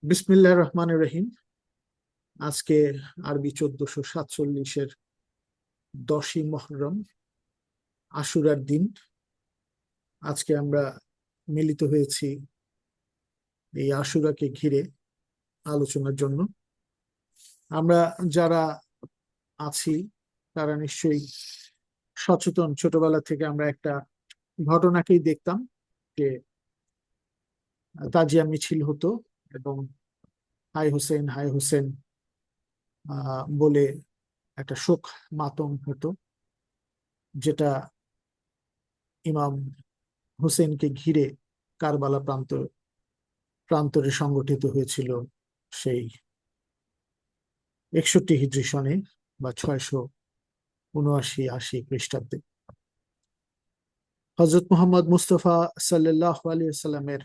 বিসমিল্লাহির রহমানির রহিম। আজকে আরবি 1447-এর 10ই মুহররম, আশুরার দিন। আজকে আমরা মিলিত হয়েছি এই আশুরাকে ঘিরে আলোচনার জন্য। আমরা যারা আছি তারা নিশ্চয়ই সচেতন। ছোটবেলা থেকে আমরা একটা ঘটনাকেই দেখতাম যে তাজিয়া মিছিল হতো এবং হাই হোসেন হাই হোসেন বলে একটা শোক মাতম হতো, যেটা ইমাম হোসেনকে ঘিরে কারবালা প্রান্তরে সংগঠিত হয়েছিল সেই 61 হিজরি সনে বা 679-80 খ্রিস্টাব্দে। হজরত মোহাম্মদ মুস্তফা সাল্লাল্লাহু আলাইহি সাল্লামের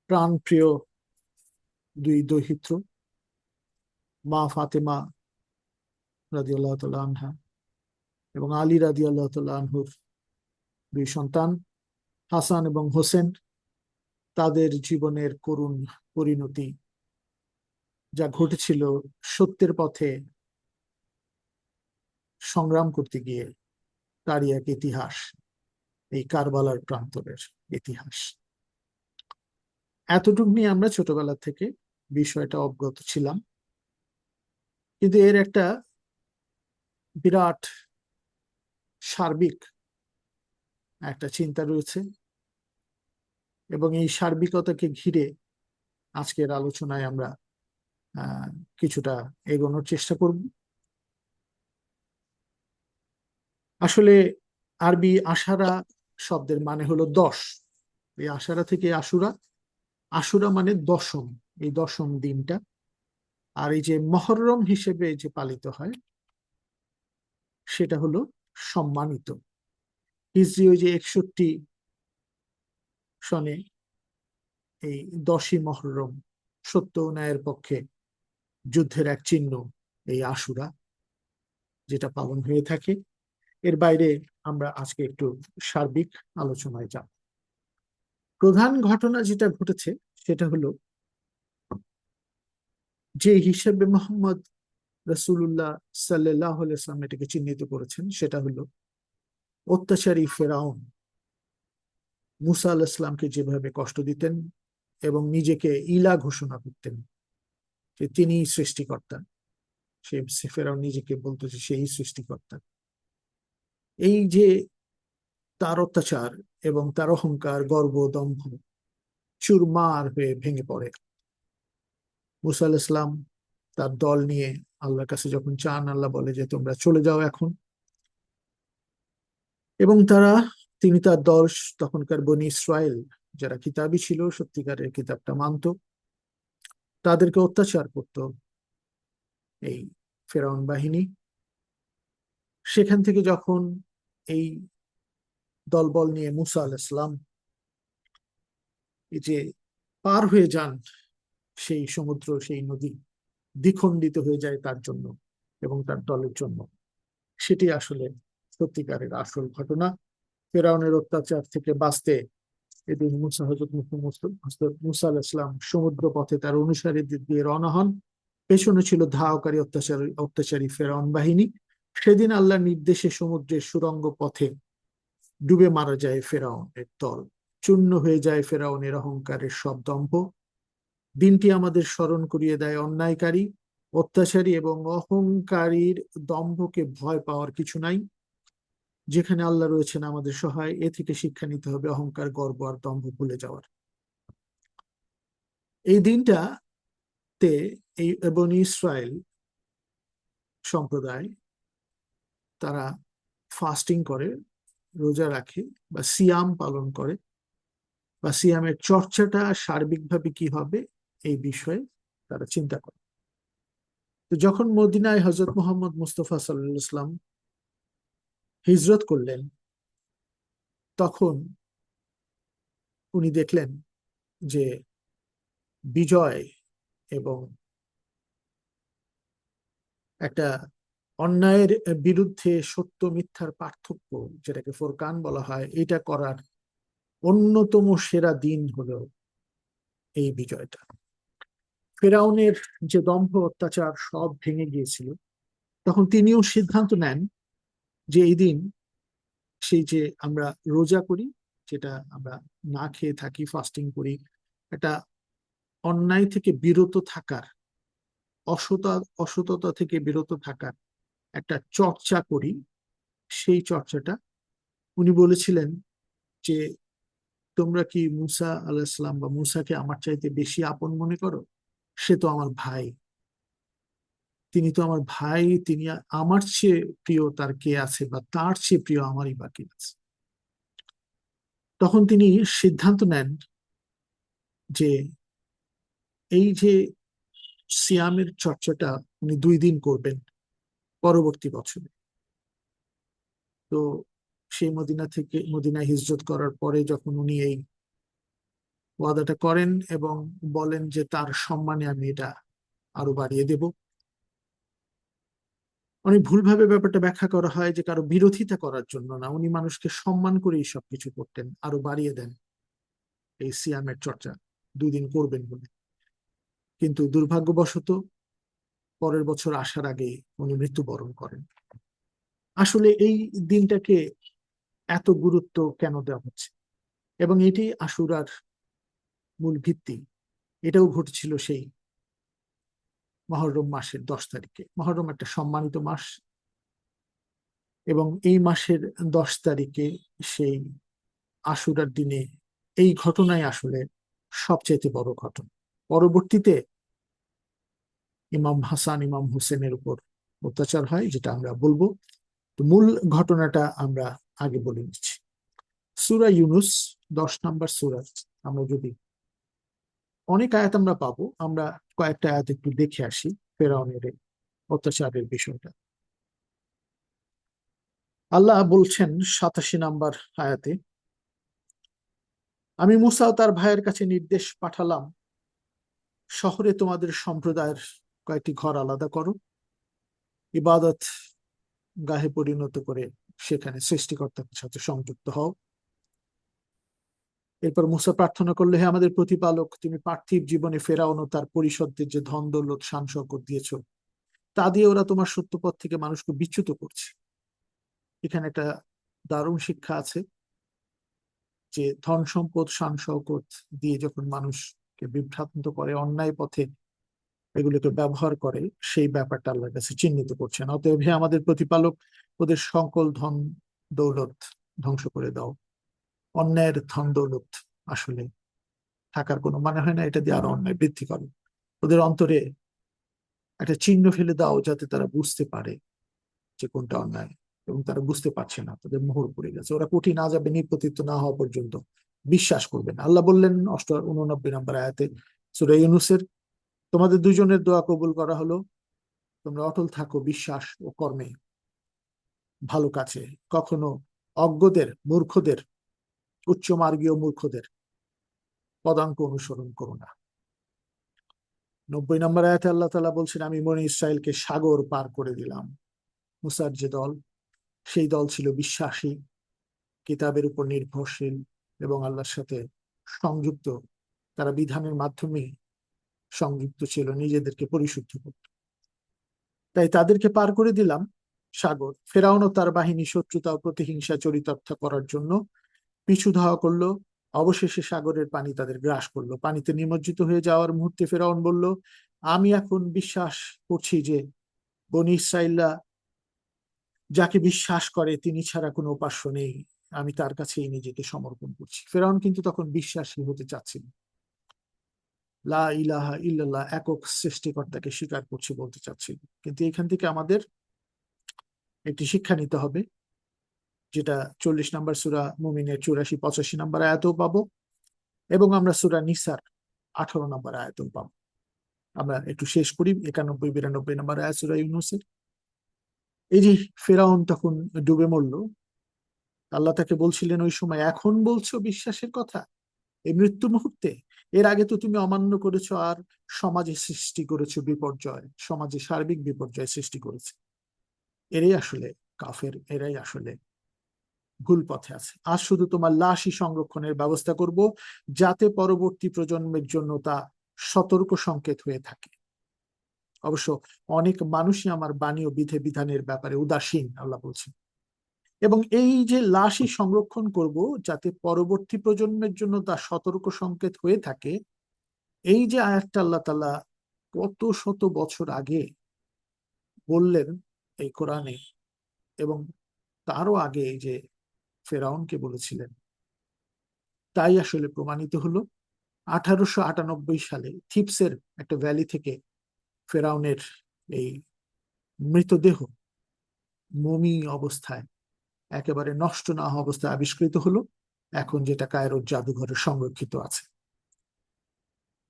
প্রাণ প্রিয় দুই দৌহিত্র, মা ফাতেমা রাদিয়াল্লাহু তাআলা আনহা এবং আলী রাদিয়াল্লাহু তাআলা আনহুর দুই সন্তান হাসান এবং হোসেন, তাদের জীবনের করুণ পরিণতি যা ঘটেছিল সত্যের পথে সংগ্রাম করতে গিয়ে, তারই এক ইতিহাস এই কারবালার প্রান্তরের ইতিহাস। এতটুকু নিয়ে আমরা ছোটবেলা থেকে বিষয়টা অবগত ছিলাম, কিন্তু এর একটা বিরাট সার্বিক একটা চিন্তা রয়েছে এবং এই সার্বিকতাকে ঘিরে আজকের আলোচনায় আমরা কিছুটা এগোনোর চেষ্টা করব। আসলে আরবি আশারা শব্দের মানে হলো 10। এই আশারা থেকে আশুরা, আশুরা মানে দশম, এই দশম দিনটা। আর এই যে মহররম হিসেবে যে পালিত হয় সেটা হলো সম্মানিত। হিজরি ওই যে 61 সনে এই 10ই মহররম সত্য ও ন্যায়ের পক্ষে যুদ্ধের এক চিহ্ন, এই আশুরা, যেটা পালন হয়ে থাকে। এর বাইরে আমরা আজকে একটু সার্বিক আলোচনায় যাব। প্রধান ঘটনা যেটা ঘটেছে সেটা হলো যে হিসেবে মোহাম্মদ রাসূলুল্লাহ সাল্লাল্লাহু আলাইহি ওয়াসাল্লাম এটাকে চিহ্নিত করেছেন, সেটা হলো অত্যাচারী ফেরাউন মুসা আলাইহিস সালামকে যেভাবে কষ্ট দিতেন এবং নিজেকে ইলা ঘোষণা করতেন যে তিনিই সৃষ্টিকর্তা। সে ফেরাউন নিজেকে বলতো যে সেই সৃষ্টিকর্তা। এই যে তার অত্যাচার এবং তার অহংকার, গর্ব, দম্ভ চুরমার হয়ে ভেঙে পড়ে। মুসা আলাইহিস সালাম তার দল নিয়ে আল্লাহর কাছে যখন চান, আল্লাহ বলে যে তোমরা চলে যাও এখন। এবং তিনি তার দল, তখনকার বনি ইসরায়েল যারা কিতাবী ছিল, সত্যিকারের কিতাবটা মানত, তাদেরকে অত্যাচার করত এই ফেরাউন বাহিনী। সেখান থেকে যখন এই দলবল নিয়ে মুসা আলাইহিস সালাম এই যে পার হয়ে যান সেই সমুদ্র, সেই নদী দ্বিখণ্ডিত হয়ে যায় তার জন্য এবং তার দলের জন্য। সেটি আসলে সত্যিকারের আসল ঘটনা। ফেরাউনের অত্যাচার থেকে বাঁচতে এদিন হযরত মুসা আলাইহিস সালাম সমুদ্র পথে তার অনুসারীদের দিয়ে রওনা হন। পেছনে ছিল ধাওকারী অত্যাচারী ফেরাউন বাহিনী। সেদিন আল্লাহর নির্দেশে সমুদ্রের সুড়ঙ্গ পথে ডুবে মারা যায় ফেরাউনের দল। চূর্ণ হয়ে যায় ফেরাউনের অহংকারের সব দম্ভ। দিনটি আমাদের স্মরণ করিয়ে দেয় অন্যায়কারী, অত্যাচারী এবং অহংকারীর দম্ভকে ভয় পাওয়ার কিছু নাই। যেখানে আল্লাহ রয়েছেন আমাদের সহায়, এ থেকে শিক্ষা নিতে হবে অহংকার, গর্ব আর দম্ভ ভুলে যাওয়ার। এই দিনটাতে এই বনী ইসরায়েল সম্প্রদায় তারা ফাস্টিং করে, রোজা রাখে বা সিয়াম পালন করে, বা সিয়ামের চর্চাটা সার্বিকভাবে কি হবে এই বিষয়ে তারা চিন্তা করে। তো যখন মদিনায় হযরত মুহাম্মদ মুস্তাফা সাল্লাল্লাহু আলাইহি ওয়াসাল্লাম হিজরত করলেন, তখন উনি দেখলেন যে বিজয় এবং একটা অন্যায়ের বিরুদ্ধে সত্য মিথ্যার পার্থক্য, যেটাকে ফোরকান বলা হয়, এটা করার অন্যতম সেরা দিন হলো এই বিজয়টা। ফেরাউনের যে দম্ভ অত্যাচার সব ভেঙে গিয়েছিল, তখন তিনিও সিদ্ধান্ত নেন যে এই দিন সেই যে আমরা রোজা করি, যেটা আমরা না খেয়ে থাকি, ফাস্টিং করি, একটা অন্যায় থেকে বিরত থাকার, অসততা থেকে বিরত থাকার একটা চর্চা করি। সেই চর্চাটা উনি বলেছিলেন যে তোমরা কি মুসা আলাইহিসসালাম বা মুসাকে আমার চাইতে বেশি আপন মনে করো? সে তো আমার ভাই, তিনি তো আমার ভাই, তিনি আমার চেয়ে প্রিয় তার কে আছে, বা তার চেয়ে প্রিয় আমারই বা কে আছে? তখন তিনি সিদ্ধান্ত নেন যে এই যে সিয়ামের চর্চাটা উনি 2 দিন করবেন পরবর্তী বছরে। তো সেই মদিনায় হিজরত করার পরে যখন উনি এই ওয়াদাটা করেন এবং বলেন যে তার সম্মানে আমি এটা আরো বাড়িয়ে দেব, অনেক ভুলভাবে ব্যাপারটা ব্যাখ্যা করা হয় যে কারো বিরোধিতা করার জন্য না, উনি মানুষকে সম্মান করেই সবকিছু করতেন, আরো বাড়িয়ে দেন এই সিয়ামের চর্চা 2 দিন করবেন বলে। কিন্তু দুর্ভাগ্যবশত পরের বছর আসার আগে উনি মৃত্যুবরণ করেন। আসলে এই দিনটাকে এত গুরুত্ব কেন দেওয়া হচ্ছে, এবং এটি আশুরার মূল ভিত্তি, এটাও ঘটেছিল সেই মহররম মাসের 10 তারিখে। মহররম একটা সম্মানিত মাস, এবং এই মাসের 10 তারিখে সেই আশুরার দিনে এই ঘটনাই আসলে সবচেয়ে বড় ঘটনা। পরবর্তীতে ইমাম হাসান ইমাম হুসেনের উপর অত্যাচার হয়, যেটা আমরা বলবো। তো মূল ঘটনাটা আমরা আগে বলে নিচ্ছি। সূরা ইউনুস 10 নম্বর সূরা। আমরা যদি অনেক আয়াত আমরা পাবো, আমরা কয়েকটা আয়াত একটু দেখে আসি ফেরাউনের অত্যাচারের বিষয়টা। আল্লাহ বলছেন 87 নম্বর আয়াতে, আমি মূসা ও তার ভাইয়ের কাছে নির্দেশ পাঠালাম, শহরে তোমাদের সম্প্রদায়ের কয়েকটি ঘর আলাদা করো, ইবাদত গাহে পরিণত করে সেখানে সৃষ্টিকর্তার সাথে সংযুক্ত হও। এরপর মূসা প্রার্থনা করলে, হে আমাদের প্রতিপালক, তুমি পার্থিব জীবনে ফেরাউন ও তার পরিষদদের যে ধন দৌলত শান শওকত দিয়েছ, তা দিয়ে ওরা তোমার সত্যপথ থেকে মানুষকে বিচ্যুত করছে। এখানে একটা দারুণ শিক্ষা আছে যে ধন সম্পদ শান শওকত দিয়ে যখন মানুষকে বিভ্রান্ত করে, অন্যায় পথে এগুলোকে ব্যবহার করে, সেই ব্যাপারটা আল্লাহর কাছে চিহ্নিত করছেন। অতএব হে আমাদের প্রতিপালক, ওদের সকল ধন দৌলত ধ্বংস করে দাও। অন্যায়ের ধন দৌলত আসলে থাকার কোনো মানে হয় না, এটা দিয়ে আরো অন্যায় বৃদ্ধি করে। ওদের অন্তরে একটা চিহ্ন ফেলে দাও, যাতে তারা বুঝতে পারে যে কোনটা অন্যায়, এবং তারা বুঝতে পারছে না, তাদের মোহর পড়ে গেছে। ওরা কঠিন আযাবে নিপতিত না হওয়া পর্যন্ত বিশ্বাস করবে না। আল্লাহ বললেন 89 নম্বর আয়াতে সূরা ইউনূসের, তোমাদের দুজনের দোয়া কবুল করা হলো, তোমরা অটল থাকো বিশ্বাস ও কর্মে, ভালো কাজে। কখনো অজ্ঞদের, মূর্খদের, উচ্চমার্গীয় মূর্খদের পদাঙ্ক অনুসরণ করো না। 90 নম্বর আয়াতে আল্লাহ তাআলা বলছেন, আমি বনী ইসরাইলকে সাগর পার করে দিলাম। মুসার যে দল, সেই দল ছিল বিশ্বাসী, কিতাবের উপর নির্ভরশীল এবং আল্লাহর সাথে সংযুক্ত। তারা বিধানের মাধ্যমে সংযুক্ত ছিল, নিজেদেরকে পরিশুদ্ধ করত। তাই তাদেরকে পার করে দিলাম সাগর। ফেরাউন ও তার বাহিনী শত্রুতা ও প্রতিহিংসা চরিতার্থ করার জন্য পিছু ধাওয়া করলো। অবশেষে সাগরের পানি তাদের গ্রাস করলো। পানিতে নিমজ্জিত হয়ে যাওয়ার মুহূর্তে ফেরাউন বলল, আমি এখন বিশ্বাস করছি যে বনী ইসরাইলরা যাকে বিশ্বাস করে তিনি ছাড়া কোনো উপাস্য নেই, আমি তার কাছেই নিজেকে সমর্পণ করছি। ফেরাউন কিন্তু তখন বিশ্বাসী হতে চাচ্ছিল, লা ইলাহা ইল্লাল্লাহ, একক সৃষ্টিকর্তাকে স্বীকার করছি বলতে চাচ্ছিল। কিন্তু এখান থেকে আমাদের একটি শিক্ষা নিতে হবে, যেটা 40 নম্বর সূরা মুমিনের 84-85 নম্বর আয়াতেও পাবো, এবং আমরা সূরা নিসার 18 নম্বর আয়াতেও পাবো। আমরা একটু শেষ করি 91-92 নম্বর আয়াত সূরা ইউনূসের। এই যে ফেরাউন তখন ডুবে মরল, আল্লাহ তাকে বলছিলেন ওই সময়, এখন বলছো বিশ্বাসের কথা এই মৃত্যু মুহূর্তে? এর আগে তো তুমি অমান্য করেছো আর সমাজে সৃষ্টি করেছো বিপর্যয়, সমাজে সার্বিক বিপর্যয় সৃষ্টি করেছে। এরাই আসলে কাফের, এরাই আসলে ভুল পথে আছে। আজ শুধু তোমার লাশই সংরক্ষণের ব্যবস্থা করব, যাতে পরবর্তী প্রজন্মের জন্য তা সতর্ক সংকেত হয়ে থাকে। অবশ্য অনেক মানুষই আমার বাণী ও বিধি বিধানের ব্যাপারে উদাসীন, আল্লাহ বলছেন। এবং এই যে লাশই সংরক্ষণ করব যাতে পরবর্তী প্রজন্মের জন্য তা সতর্ক সংকেত হয়ে থাকে, এই যে আয়াতটা আল্লাহ তাআলা কত শত বছর আগে বললেন এই কোরআনে, এবং তারও আগে এই যে ফেরাউনকে বলেছিলেন, তাই আসলে প্রমাণিত হলো 1898 সালে থিপসের একটা ভ্যালি থেকে ফেরাউনের এই মৃতদেহ মমি অবস্থায়, একেবারে নষ্ট না হওয়া অবস্থায় আবিষ্কৃত হলো, এখন যেটা কায়রোর জাদুঘরে সংরক্ষিত আছে।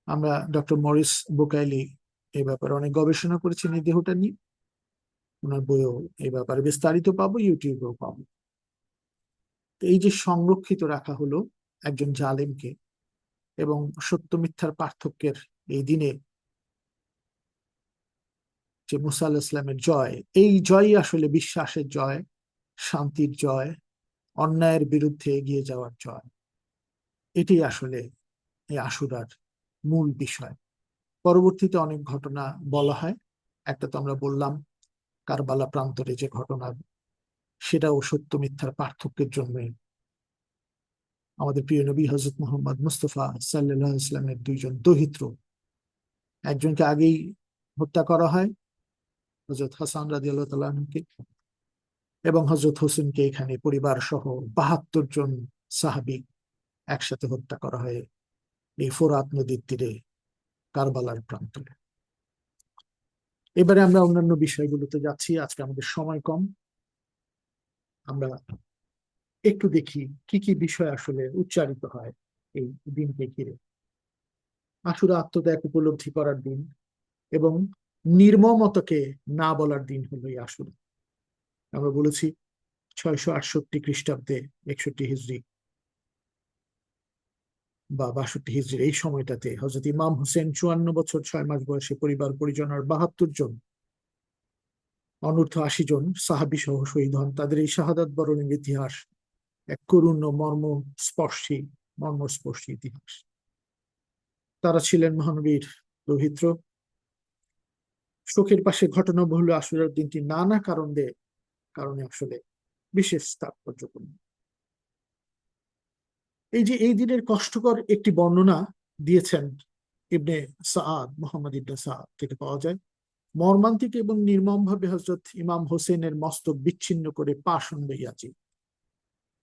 আমরা ডক্টর মরিস বুকাইলি এই ব্যাপারে অনেক গবেষণা করেছেন এই দেহটা নিয়ে, ওনার বইও এই ব্যাপারে বিস্তারিত পাবো, ইউটিউবেও পাবো। এই যে সংরক্ষিত রাখা হলো একজন জালেমকে, এবং সত্য মিথ্যার পার্থক্যের এই দিনে যে মুসা আলাহিসাল্লামের ইসলামের জয়, এই জয়ই আসলে বিশ্বাসের জয়, শান্তির জয়, অন্যায়ের বিরুদ্ধে এগিয়ে যাওয়ার জয়। এটি আসলে এই আশুরার মূল বিষয়। পরবর্তীতে অনেক ঘটনা বলা হয়, একটা তো আমরা বললাম কারবালা প্রান্তরে যে ঘটনা, সেটাও সত্য মিথ্যার পার্থক্যের জন্য আমাদের প্রিয় নবী হযরত মুহাম্মদ মুস্তাফা সাল্লাল্লাহু আলাইহি ওয়াসাল্লামের দুইজন দৌহিত্র, একজনকে আগেই হত্যা করা হয় হযরত হাসান রাদিয়াল্লাহু তাআলা আনহুকে, এবং হযরত হোসেনকে এখানে পরিবার সহ 72 জন সাহাবী একসাথে হত্যা করা হয় এই ফোরাত নদীর তীরে কারবালার প্রান্তরে। এবারে আমরা অন্যান্য বিষয়গুলোতে যাচ্ছি, আজকে আমাদের সময় কম। আমরা একটু দেখি কি কি বিষয় আসলে উচ্চারিত হয় এই দিনকে ঘিরে। আশুরা আত্মত্যাগ উপলব্ধি করার দিন এবং নির্মমতাকে না বলার দিন হলো এই আশুরা। আমরা বলেছি 668 খ্রিস্টাব্দে 61 হিজরি বা 62 হিজরির এই সময়টাতে হযরত ইমাম হোসেন 54 বছর 6 মাস বয়সে পরিবার পরিজন আর 72 জন অনূর্ধ্ব 80 জন সাহাবী সহ শহীদ হন। তাদের এই শাহাদাত বরণের ইতিহাস এক করুণ ও মর্মস্পর্শী ইতিহাস। তারা ছিলেন মহানবীর দৌহিত্র। শোকের পাশে ঘটনাবহুল আশুরার দিনটি নানা কারণে আসলে বিশেষ তাৎপর্যপূর্ণ। এই যে এই দিনের কষ্টকর একটি বর্ণনা দিয়েছেন ইবনে সাআদ, মোহাম্মদ ইবনে সাআদ থেকে পাওয়া যায়। মর্মান্তিক এবং নির্মমভাবে হযরত ইমাম হোসেনের মস্তক বিচ্ছিন্ন করে পাষণ্ড ইয়াজিদ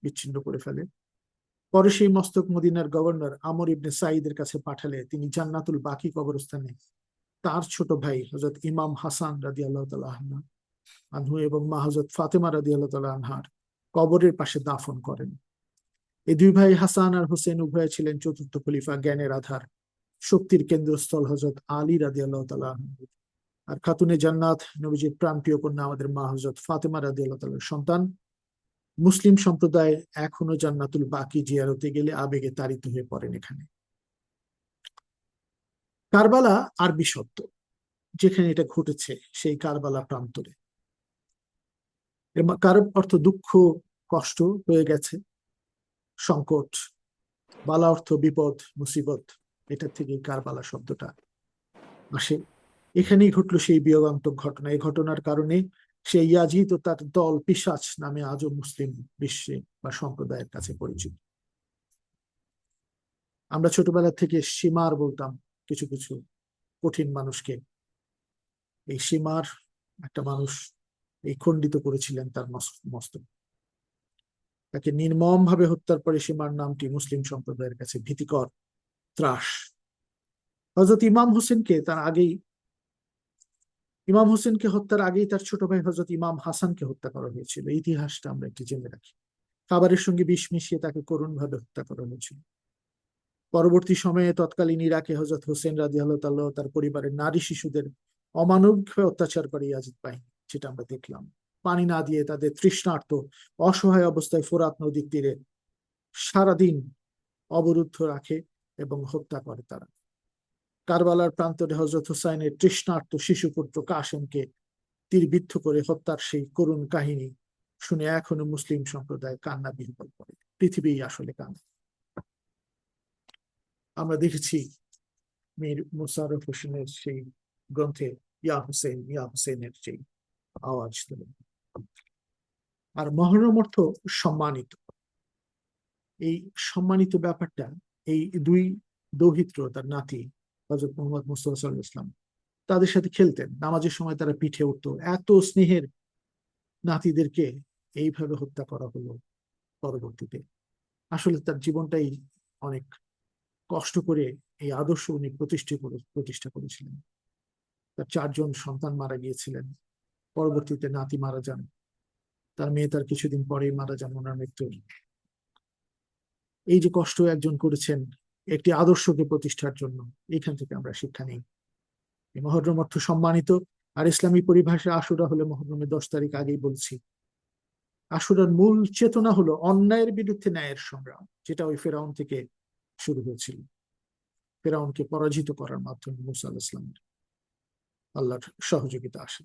বিচ্ছিন্ন করে ফেলে। পরে সেই মস্তক মদিনার গভর্নর আমর ইবনে সাঈদের কাছে পাঠালে তিনি জান্নাতুল বাকি কবরস্থানে তার ছোট ভাই হযরত ইমাম হাসান রাদিয়াল্লাহু তাআলা আনহু এবং মা হযরত ফাতেমা রাদিয়াল্লাহু তাআলা আনহার কবরের পাশে দাফন করেন। এই দুই ভাই হাসান আর হোসেন উভয়ে ছিলেন চতুর্থ খলিফা, জ্ঞানের আধার, শক্তির কেন্দ্রস্থল হযরত আলী রাদিয়াল্লাহু তাআলা আনহু। আর খাতুনে জান্নাত নবীজির প্রাণপ্রিয় কন্যা আমাদের মা হযরত ফাতেমা রাদিয়াল্লাহু তাআলার সন্তান। মুসলিম সম্প্রদায় এখনো জান্নাতুল বাকি জিয়ারতে গেলে আবেগে তাড়িত হয়ে পড়েন এখানে। কারবালা আরবি শব্দ, যেখানে এটা ঘটেছে সেই কারবালা প্রান্তরে। কার অর্থ দুঃখ, কষ্ট হয়ে গেছে, সংকট। বালা অর্থ বিপদ, মুসিবত, এটা থেকে কারবালা শব্দটা আসে। এখানেই ঘটলো সেই বিয়োগান্তক ঘটনা। এই ঘটনার কারণে সেই ইয়াজিদ ও তার দল পিশাচ নামে আজও মুসলিম বিশ্বে বা সম্প্রদায়ের কাছে পরিচিত। আমরা ছোটবেলা থেকে সীমার বলতাম কিছু কিছু কঠিন মানুষকে। এই সীমার একটা মানুষ এই খণ্ডিত করেছিলেন তার মস্তক। তাকে নির্মম ভাবে হত্যার পরে সীমার নামটি মুসলিম সম্প্রদায়ের কাছে ভীতিকর, ত্রাস। হযরত ইমাম হোসেনকে হত্যার আগেই তার ছোট ভাই হযরত ইমাম হাসানকে হত্যা করা হয়েছিল। ইতিহাসটা আমরা একটু জেনে রাখি। খাবারের সঙ্গে বিষ মিশিয়ে তাকে করুণ ভাবে হত্যা করা হয়েছিল। পরবর্তী সময়ে তৎকালীন ইরাকে হযরত হোসেন রাদিয়াল্লাহু তাআলা তার পরিবারের নারী শিশুদের অমানবিকভাবে অত্যাচার করে ইয়াজিদ বাহিনী, যেটা আমরা দেখলাম। পানি না দিয়ে তাদের তৃষ্ণার্ত অসহায় অবস্থায় ফোরাত নদীর তীরে সারাদিন অবরুদ্ধ রাখে এবং হত্যা করে তারা। কারবালার প্রান্তরে হযরত হুসাইনের তৃষ্ণার্ত শিশুপুত্র কাসেমকে তীরবিদ্ধ করে হত্যার সেই করুণ কাহিনী শুনে এখনো মুসলিম সম্প্রদায় কান্না বিহ্বল করে। পৃথিবী আসলে কান্না। আমরা দেখেছি মীর মোশাররফ হোসেনের সেই গ্রন্থে ইয়া হুসেনের সেই আওয়াজ তুলে। আর মহরম অর্থ সম্মানিত। এই সম্মানিত ব্যাপারটা এই দুই দৌহিত্র, তার নাতি হযরত মুহাম্মদ মুস্তাফা সাল্লাল্লাহু আলাইহি ওয়াসাল্লাম তাদের সাথে খেলতেন, নামাজের সময় তারা পিঠে উঠতো। এত স্নেহের নাতিদেরকে এইভাবে হত্যা করা হলো পরবর্তীতে। আসলে তার জীবনটাই অনেক কষ্ট করে এই আদর্শ উনি প্রতিষ্ঠা করেছিলেন। তার 4জন সন্তান মারা গিয়েছিলেন, পরবর্তীতে নাতি মারা যান, তার মেয়ে তার কিছুদিন পরেই মারা যান ওনার মৃত্যু। এই যে কষ্ট একজন করেছেন একটি আদর্শকে প্রতিষ্ঠার জন্য, এখান থেকে আমরা শিক্ষা নিই। মহরম অর্থ সম্মানিত। আর ইসলামী পরিভাষায় আশুরা হলো মহরমের 10 তারিখ, আগেই বলছি। আশুরার মূল চেতনা হলো অন্যায়ের বিরুদ্ধে ন্যায়ের সংগ্রাম, যেটা ওই ফেরাউন থেকে শুরু হয়েছিল। ফেরাউনকে পরাজিত করার মাধ্যমে মুসা আলাইহিস সালামের আল্লাহর সহযোগিতা আসে।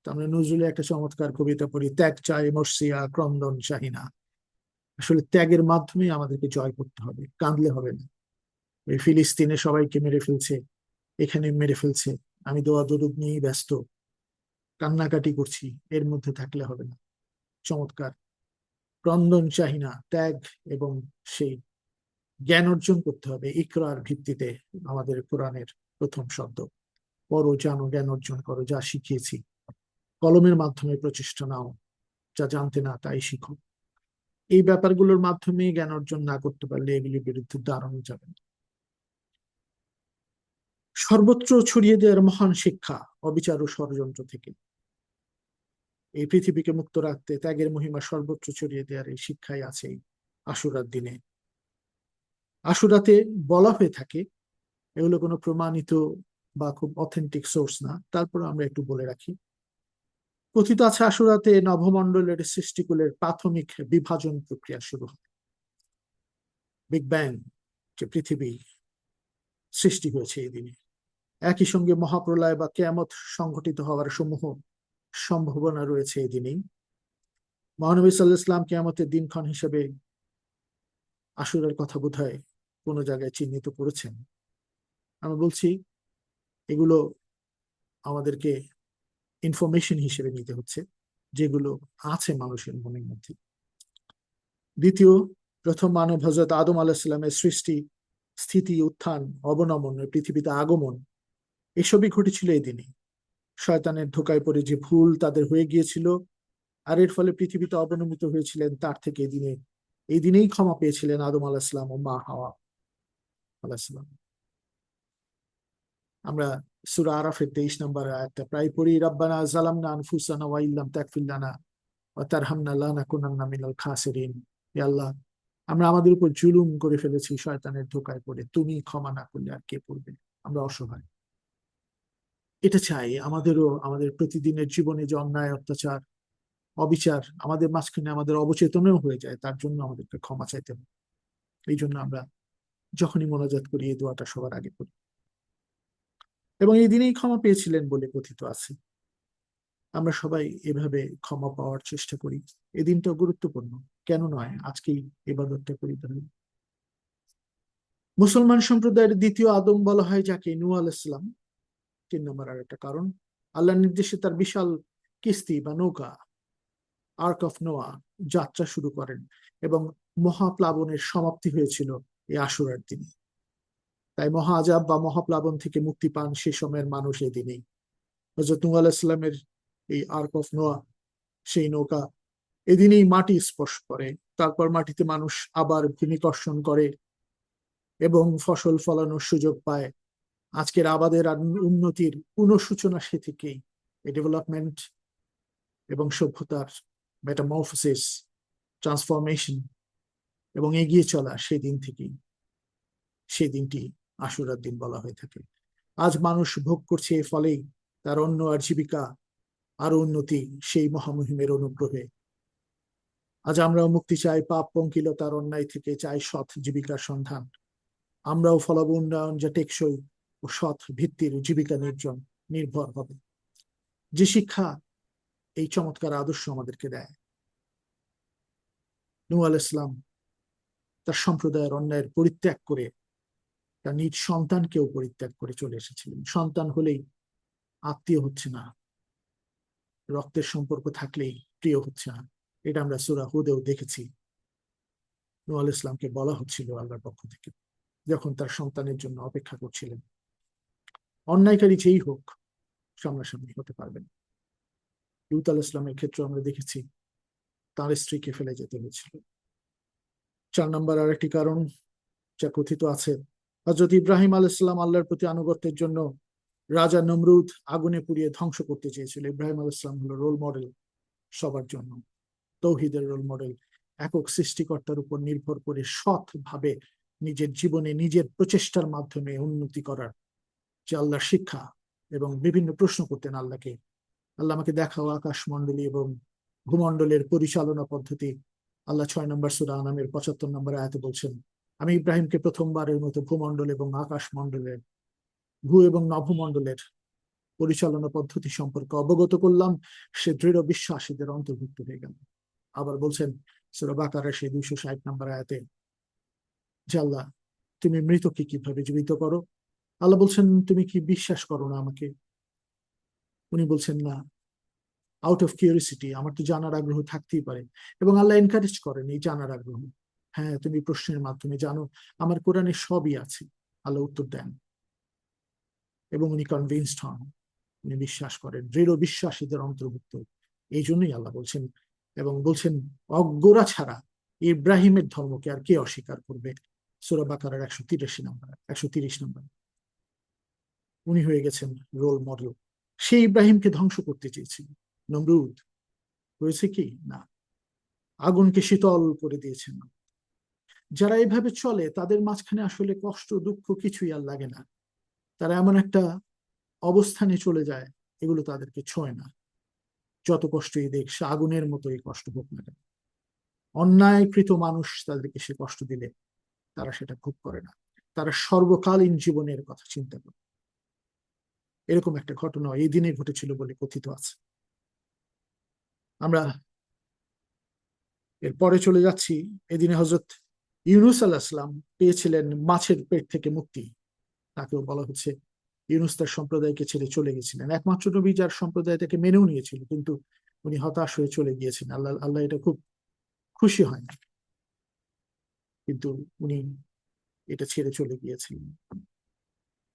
আমরা নজরুলে একটা চমৎকার কবিতা পড়ি, ত্যাগ চাই মর্সিয়া ক্রন্দন চাহিনা। আসলে ত্যাগের মাধ্যমে আমাদেরকে জয় করতে হবে, কাঁদলে হবে না। এই ফিলিস্তিনে সবাইকে মেরে ফেলছে, এখানে মেরে ফেলছে, আমি দোয়া দরুদ নিয়েই ব্যস্ত, কান্নাকাটি করছি, এর মধ্যে থাকলে হবে না। চমৎকার ক্রন্দন চাহিনা, ত্যাগ এবং সেই জ্ঞান অর্জন করতে হবে। ইকরার ভিত্তিতে আমাদের কোরআনের প্রথম শব্দ, পড়ো জানো জ্ঞান অর্জন করো, যা শিখিয়েছি। কলমের মাধ্যমে প্রচেষ্টা নাও, যা জানতে না তাই শিখো। এই ব্যাপারগুলোর মাধ্যমে জ্ঞান অর্জন না করতে পারলে এগুলির বিরুদ্ধে দাঁড়ানো যাবে না। সর্বত্র ছড়িয়ে দেওয়ার মহান শিক্ষা অবিচার ও ষড়যন্ত্র থেকে। এই পৃথিবীকে মুক্ত রাখতে ত্যাগের মহিমা সর্বত্র ছড়িয়ে দেওয়ার এই শিক্ষাই আছে এই আশুরার দিনে। আশুরাতে বলা হয়ে থাকে, এগুলো কোনো প্রমাণিত বা খুব অথেন্টিক সোর্স না, তারপর আমরা একটু বলে রাখি। কথিত আছে আশুরাতে নভমণ্ডলের সৃষ্টিকুলের প্রাথমিক বিভাজন প্রক্রিয়া শুরু হয়। বিগ ব্যাং, যে পৃথিবী সৃষ্টি হয়েছে এই দিনে। একই সঙ্গে মহাপ্রলয় বা কিয়ামত সংঘটিত হওয়ার সমূহ সম্ভাবনা রয়েছে এই দিনেই। মহানবী সাল্লাল্লাহু আলাইহি ওয়াসাল্লাম কিয়ামতের দিনক্ষণ হিসেবে আশুরার কথা বোধহয় কোনো জায়গায় চিহ্নিত করেছেন। আমি বলছি এগুলো আমাদেরকে ইনফরমেশন হিসেবে নিতে হচ্ছে, যেগুলো আছে মানুষের মনের মধ্যে। দ্বিতীয়, প্রথম মানব হযরত আদম আলাইহিস সালামের সৃষ্টি, স্থিতি, উত্থান, অবনমন, পৃথিবীতে আগমন, এসবই ঘটেছিল এই দিনে। শয়তানের ধোকায় পড়ে যে ভুল তাদের হয়ে গিয়েছিল আর এর ফলে পৃথিবীতে অবনমিত হয়েছিলেন, তার থেকে এই দিনেই ক্ষমা পেয়েছিলেন আদম আলাইহিস সালাম ও মা হাওয়া আলাইহিস সালাম। আমরা সূরা আরাফের 23 নম্বর আয়াতটা প্রায় পড়ি, রাব্বানা যালামনা আনফুসানা ওয়া ইল্লাম তাগফির লানা ওয়া তারহামনা লানাকুনান্না মিনাল খাসিরিন। হে আল্লাহ, আমরা আমাদের উপর জুলুম করে ফেলেছি শয়তানের ধোকায় পড়ে, তুমি ক্ষমা না করলে আর কে করবে? আমরা অসহায়। এটা চাই আমাদেরও, আমাদের প্রতিদিনের জীবনে যে অন্যায় অত্যাচার অবিচার আমাদের মাঝখানে আমাদের অবচেতনেও হয়ে যায়, তার জন্য আমাদেরকে ক্ষমা চাইতে হবে। এই জন্য আমরা যখনই মোনাজাত করি এই দোয়াটা সবার আগে করি, এবং এই দিনেই ক্ষমা পেয়েছিলেন বলে কথিত আছে। আমরা সবাই এভাবে ক্ষমা পাওয়ার চেষ্টা করি। এই দিনটা গুরুত্বপূর্ণ, কেন নয় আজকেই ইবাদতটা করি তাহলে। মুসলমান সম্প্রদায়ের দ্বিতীয় আদম বলা হয় যাকে, নূহ আলাইহিস সালাম। 3 নম্বর আর একটা কারণ, আল্লাহর নির্দেশে তার বিশাল কিস্তি বা নৌকা আর্ক অফ নোয়া যাত্রা শুরু করেন এবং মহাপ্লাবনের সমাপ্তি হয়েছিল এই আশুরার দিনে। তাই মহা আযাব বা মহাপ্লাবন থেকে মুক্তি পান সে সময়ের মানুষ এই দিনেই। হযরত নূহ আলাইহিস সালামের এই আর্ক অফ নোয়া, সেই নৌকা এদিনেই মাটি স্পর্শ করে, তারপর মাটিতে মানুষ আবার ভূমিকর্ষণ করে এবং ফসল ফলানোর সুযোগ পায়। আজকের আবাদের আর উন্নতির পুনঃসূচনা সে থেকেই। এই ডেভেলপমেন্ট এবং সভ্যতার মেটামরফোসিস, ট্রান্সফরমেশন এবং এগিয়ে চলা সেই দিন থেকেই, সেই দিনটি আশুরার দিন বলা হয়ে থাকে। আজ মানুষ ভোগ করছে এর ফলেই তার অন্য আর জীবিকা আরো উন্নতি সেই মহামহিমের অনুগ্রহে। আজ আমরাও মুক্তি চাই পাপ পঙ্কিলতার অন্যায় থেকে, চাই সৎ জীবিকার সন্ধান। আমরাও ফলাবো উন্নয়ন যা টেকসই ও সৎ ভিত্তির জীবিকা নির্ভর হবে। যে শিক্ষা এই চমৎকার আদর্শ আমাদেরকে দেয়। নূহ আলাইহিস সালাম তার সম্প্রদায়ের অন্যায়ের পরিত্যাগ করে তার নিজ সন্তানকেও পরিত্যাগ করে চলে এসেছিলেন। সন্তান হলেই আত্মীয় হচ্ছে না, রক্তের সম্পর্ক থাকলেই প্রিয় হচ্ছে না। এটা আমরা সূরা হুদেও দেখেছি। নূহ আলাইহিস সালামকে বলা হচ্ছিল আল্লাহর পক্ষ থেকে যখন তার সন্তানের জন্য অপেক্ষা করছিলেন, অন্যায়কারী যেই হোক সামনাসামনি হতে পারবেন। লূত আলাইহিস সালামের ক্ষেত্রে আমরা দেখেছি তার স্ত্রীকে ফেলে যেতে হয়েছিল। 4 নম্বর আরেকটি কারণ যা কথিত আছে, হযরত ইব্রাহিম আলাইহিস সালাম আল্লাহর প্রতি আনুগত্যের জন্য রাজা নমরুদ আগুনে পুড়িয়ে ধ্বংস করতে চেয়েছিল। ইব্রাহিম আলাইহিস সালাম হলো রোল মডেল সবার জন্য, তৌহিদের রোল মডেল। একক সৃষ্টিকর্তার উপর নির্ভর করে সৎভাবে নিজের জীবনে নিজের প্রচেষ্টার মাধ্যমে উন্নতি করার যে আল্লাহর শিক্ষা, এবং বিভিন্ন প্রশ্ন করতেন আল্লাহকে, আল্লাহ আমাকে দেখাও আকাশমণ্ডলী এবং ভূমণ্ডলের পরিচালনা পদ্ধতি। আল্লাহ 6 নম্বর সূরা আনামের 75 নম্বর আয়াতে বলছেন, আমি ইব্রাহিমকে প্রথমবারের মতো ভূমণ্ডল এবং আকাশমণ্ডলের, ভূ এবং নভমণ্ডলের পরিচালনা পদ্ধতি সম্পর্কে অবগত করলাম। সে দৃঢ় বিশ্বাসীদের অন্তর্ভুক্ত হয়ে গেল। আবার বলছেন সূরা বাকারার সেই 260 নম্বর আয়াতে যে আল্লাহ তুমি মৃতকে কিভাবে জীবিত করো। আল্লাহ বলছেন তুমি কি বিশ্বাস করো না আমাকে? উনি বলছেন না, আউট অফ কিউরিসিটি, আমার তো জানার আগ্রহ থাকতেই পারে। এবং আল্লাহ এনকারেজ করেন এই জানার আগ্রহ। হ্যাঁ, তুমি প্রশ্নের মাধ্যমে জানো, আমার কোরআনে সবই আছে। আল্লাহ উত্তর দেন এবং উনি কনভিন্সড হন, উনি বিশ্বাস করেন, দৃঢ় বিশ্বাসীদের অন্তর্ভুক্ত। এই জন্যই আল্লাহ বলছেন, এবং বলছেন অজ্ঞরা ছাড়া ইব্রাহিমের ধর্মকে আর কে অস্বীকার করবে। সূরা বাকারার 130 নম্বর। উনি হয়ে গেছেন রোল মডেল। সেই ইব্রাহিমকে ধ্বংস করতে চেয়েছিল নমরুদ, হয়েছে কি না, আগুনকে শীতল করে দিয়েছেন। যারা এভাবে চলে তাদের মাঝখানে আসলে কষ্ট দুঃখ কিছুই আর লাগে না। তারা এমন একটা অবস্থানে চলে যায়, এগুলো তাদেরকে ছোঁয় না। যত কষ্টই দেখ, সে আগুনের মতোই কষ্ট হোক না কেন, অন্যায়কৃত মানুষ তাদেরকে সে কষ্ট দিলে তারা সেটা ভোগ করে না। তারা সর্বকালীন জীবনের কথা চিন্তা করে। এরকম একটা ঘটনা এই দিনে ঘটেছিল বলে কথিত আছে। আমরা এরপরে চলে যাচ্ছি, এদিনে হযরত ইউনূস আলাইহিস সালাম পেয়েছিলেন মাছের পেট থেকে মুক্তি। তাকেও বলা হচ্ছে ইউনূস তার সম্প্রদায়কে ছেড়ে চলে গেছিলেন। একমাত্র নবী যার সম্প্রদায় তাকে মেনেও নিয়েছিল, কিন্তু উনি হতাশ হয়ে চলে গিয়েছেন। আল্লাহ এটা খুব খুশি হয় না, কিন্তু উনি এটা ছেড়ে চলে গিয়েছিলেন।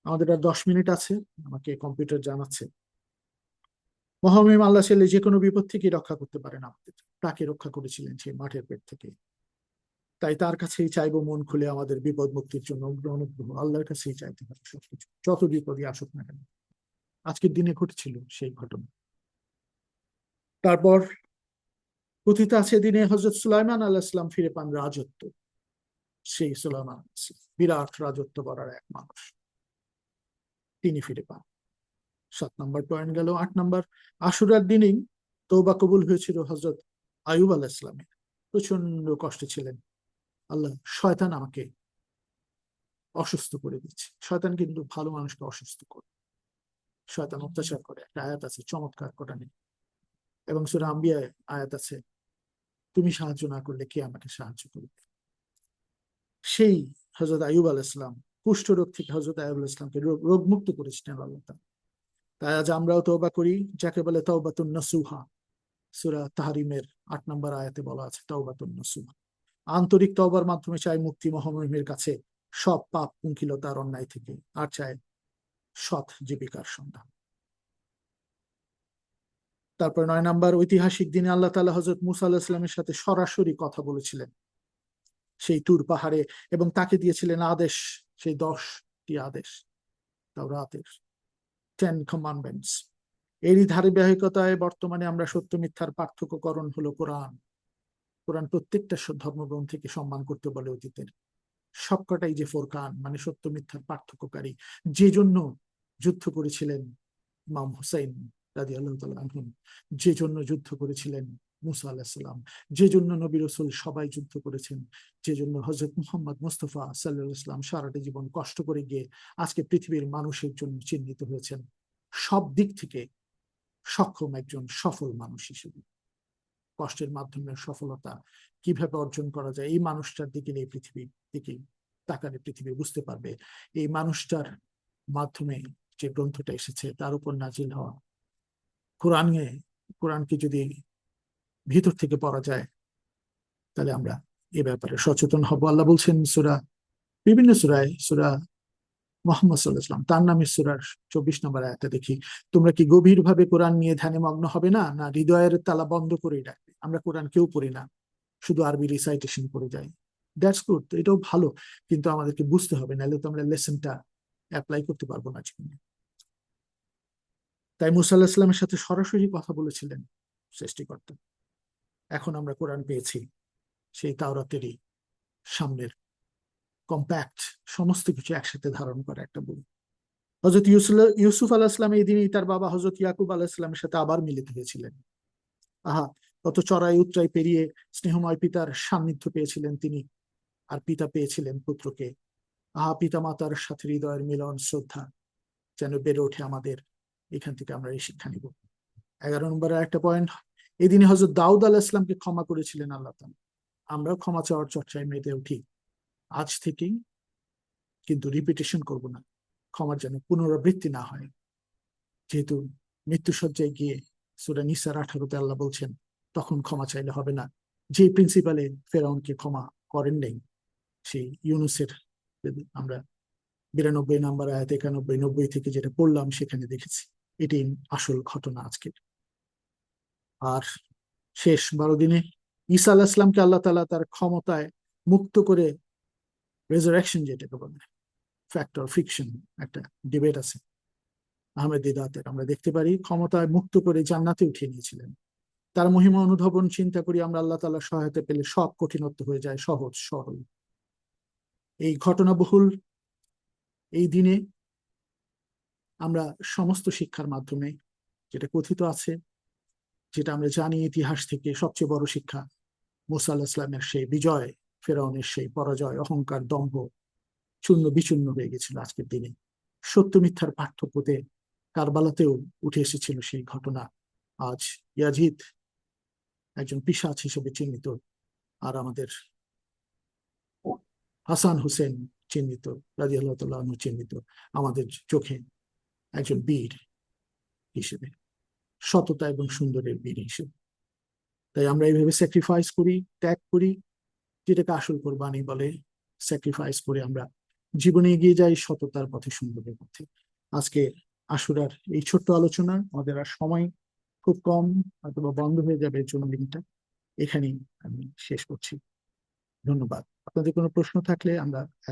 আমাদের আর 10 মিনিট আছে, আমাকে কম্পিউটার জানাচ্ছে মহামহিম আল্লাহ ছেলে যে কোনো বিপদ থেকে রক্ষা করতে পারেন আমাদের। তাকে রক্ষা করেছিলেন সেই মাঠের পেট থেকে। তাই তার কাছেই চাইবো মন খুলে আমাদের বিপদ মুক্তির জন্য অনুগ্রহ। আল্লাহর কাছেই চাইতে হবে সবকিছু, যত বিপদই আসুক না কেন। আজকের দিনে ঘটেছিল সেই ঘটনা। তারপর কথিত আছে দিনে হযরত সুলাইমান আলাইহিস সালাম ফিরে পান রাজত্ব। সেই সুলাইমান বিরাট রাজত্ব করার এক মানুষ, তিনি ফিরে পান। 7 নম্বর পয়েন্ট গেল। 8 নম্বর, আশুরার দিনেই তওবা কবুল হয়েছিল হযরত আইয়ুব আলাইহিস সালামের। প্রচন্ড কষ্টে ছিলেন। আল্লাহ, শয়তান আমাকে অসুস্থ করে দিচ্ছে। শয়তান কিন্তু ভালো মানুষকে অসুস্থ করে, শয়তান অত্যাচার করে। একটা আয়াত আছে চমৎকার কোরআনে, এবং সূরা আম্বিয়ায় আয়াত আছে, তুমি সাহায্য না করলে কে আমাকে সাহায্য করবে। সেই হযরত আইয়ুব আলাইহিস সালাম কুষ্ঠরোগ থেকে হযরত আইয়ুব আলাইহিস সালামকে রোগ মুক্ত করেছিলেন আল্লাহ তাআলা। তাই আজ আমরাও তওবা করি, যাকে বলে তাওবাতুন নাসুহা। সূরা তাহরিমের 8 নম্বর আয়াতে বলা আছে তাওবাতুন নাসুহা। আন্তরিক তওবার মাধ্যমে চাই মুক্তি মহামহিমের কাছে সব পাপ পঙ্কিলতার অন্যায় থেকে, আর চায় সৎ জীবিকার সন্ধান। তারপর 9 নম্বর, ঐতিহাসিক দিনে আল্লাহ তাআলা হযরত মুসা আলাইহিস সালামের সাথে সরাসরি কথা বলেছিলেন সেই তুর পাহাড়ে, এবং তাকে দিয়েছিলেন আদেশ, সেই 10টি আদেশ, তাওরাতের 10 কমান্ডমেন্টস। এরই ধারাবাহিকতায় বর্তমানে আমরা সত্য মিথ্যার পার্থক্যকরণ হলো কোরআন। কোরআন প্রত্যেকটা ধর্মগ্রন্থকে সম্মান করতে বলে অতীতের সবকটাই যে ফোরকান, মানে সত্য মিথ্যার পার্থক্যকারী, যে জন্য যুদ্ধ করেছিলেন ইমাম হুসাইন রাদিয়াল্লাহু তাআলা আনহু, যে জন্য যুদ্ধ করেছিলেন মুসা আলাইহিস সালাম, যে জন্য নবী রাসূল সবাই যুদ্ধ করেছেন, যে জন্য হযরত মুহাম্মদ মুস্তাফা সাল্লাল্লাহু আলাইহি ওয়াসাল্লাম সারাটা জীবন কষ্ট করে গিয়ে আজকে পৃথিবীর মানুষের জন্য চিহ্নিত হয়েছেন সব দিক থেকে সক্ষম একজন সফল মানুষ হিসেবে। কষ্টের মাধ্যমে সফলতা কিভাবে অর্জন করা যায়, এই মানুষটার দিকে এই পৃথিবীর দিকে তাকালে পৃথিবী বুঝতে পারবে এই মানুষটার মাধ্যমে যে গ্রন্থটা এসেছে তার উপর নাজিল হওয়া কোরআনকে যদি ভিতর থেকে পড়া যায় তাহলে আমরা এ ব্যাপারে সচেতন হব। আল্লাহ বলছেন বিভিন্ন সূরা মুহাম্মদ সাল্লাল্লাহু আলাইহি ওয়াসাল্লাম তার নামের সূরার 24 নম্বর আয়াতে দেখি, তোমরা কি গভীরভাবে কোরআন নিয়ে ধ্যানে মগ্ন হবে না, না হৃদয়ের তালা বন্ধ করেই রাখবে? আমরা কোরআন কেউ পড়ি না, শুধু আরবি রিসাইটেশন করে যাই। দ্যাটস গুড, এটাও ভালো, কিন্তু আমাদেরকে বুঝতে হবে, নাহলে তো আমরা লেসনটা অ্যাপ্লাই করতে পারবো না জীবনে। তাই মুসা আলাহিসাল্লামের ইসলামের সাথে সরাসরি কথা বলেছিলেন সৃষ্টিকর্তা। এখন আমরা কোরআন পেয়েছি, সেই তাওরাতেরই সামনের কম্প্যাক্ট সমস্ত কিছু একসাথে ধারণ করা একটা বই। হযরত ইউসুফ আলাইহিস সালাম এই দিনই তার বাবা হযরত ইয়াকুব আলাইহিস সালামের সাথে আবার মিলিত হয়েছিলেন। আহা, কত চড়াই উতরাই পেরিয়ে স্নেহময় পিতার সান্নিধ্য পেয়েছিলেন তিনি, আর পিতা পেয়েছিলেন পুত্রকে। আহা, পিতা মাতার সাথে হৃদয়ের মিলন শ্রদ্ধা যেন বেড়ে ওঠে আমাদের। এখান থেকে আমরা এই শিক্ষা নিব। 11 নম্বরের একটা পয়েন্ট, এদিনে হযরত দাউদ আলাইহিস সালামকে ক্ষমা করেছিলেন আল্লাহ তাআলা। আমরাও ক্ষমা চাওয়ার চর্চায় মেতে উঠি আজ থেকেই, কিন্তু রিপিটেশন করব না, ক্ষমার যেন পুনরাবৃত্তি না হয়। যেহেতু মৃত্যুসজ্জায় গিয়ে সূরা নিসার 18-তে আল্লাহ বলছেন তখন ক্ষমা চাইলে হবে না। যে প্রিন্সিপালে ফেরাউনকে ক্ষমা করেন নাই, সেই ইউনুসের আমরা 92 নম্বর আয়াত 91, 90 থেকে যেটা পড়লাম সেখানে দেখেছি, এটি আসল ঘটনা আজকের। আর শেষ 12 দিনে ঈসা আলাইহিস সালামকে আল্লাহ তাআলা তার ক্ষমতায় মুক্ত করে রেজারেকশন, যেটাকে বলে ফ্যাক্ট অর ফিকশন, একটা ডিবেট আছে আহমেদ দিদাতের, আমরা দেখতে পারি ক্ষমতায় মুক্ত করে জান্নাতে উঠিয়ে নিয়েছিলেন। তার মহিমা অনুধাবন চিন্তা করি আমরা, আল্লাহ তাআলার সহায়তা পেলে সব কঠিনত্ব হয়ে যায় সহজ সরল। এই ঘটনাবহুল এই দিনে আমরা সমস্ত শিক্ষার মাধ্যমে, যেটা কথিত আছে, যেটা আমরা জানি ইতিহাস থেকে, সবচেয়ে বড় শিক্ষা মুসা আলাইহিস সালামের সেই বিজয়, ফেরাউনের সেই পরাজয়, অহংকার দম্ভ চূর্ণ বিচূর্ণ হয়ে গেছিল আজকের দিনে। সত্য মিথ্যার পার্থক্যতে কারবালাতেও উঠে এসেছিল সেই ঘটনা। আজ ইয়াজিদ একজন পিশাচ হিসেবে চিহ্নিত, আর আমাদের হাসান হুসেন চিহ্নিত, রাদিয়াল্লাহু তাআলা আনহু চিহ্নিত আমাদের চোখে একজন বীর হিসেবে, সততা এবং সুন্দরের বীর হিসেবে। তাই আমরা এইভাবে স্যাক্রিফাইস করি, ত্যাগ করি, যেটাকে আসল কোরবানি বলে। স্যাক্রিফাইস করে আমরা জীবনে এগিয়ে যাই সততার পথে, সুন্দরের পথে। আজকে আশুরার এই ছোট্ট আলোচনা, আমাদের আর সময় খুব কম, অথবা বন্ধ হয়ে যাবে এর জন্য লিঙ্কটা, এখানেই আমি শেষ করছি। ধন্যবাদ। আপনাদের কোনো প্রশ্ন থাকলে আমরা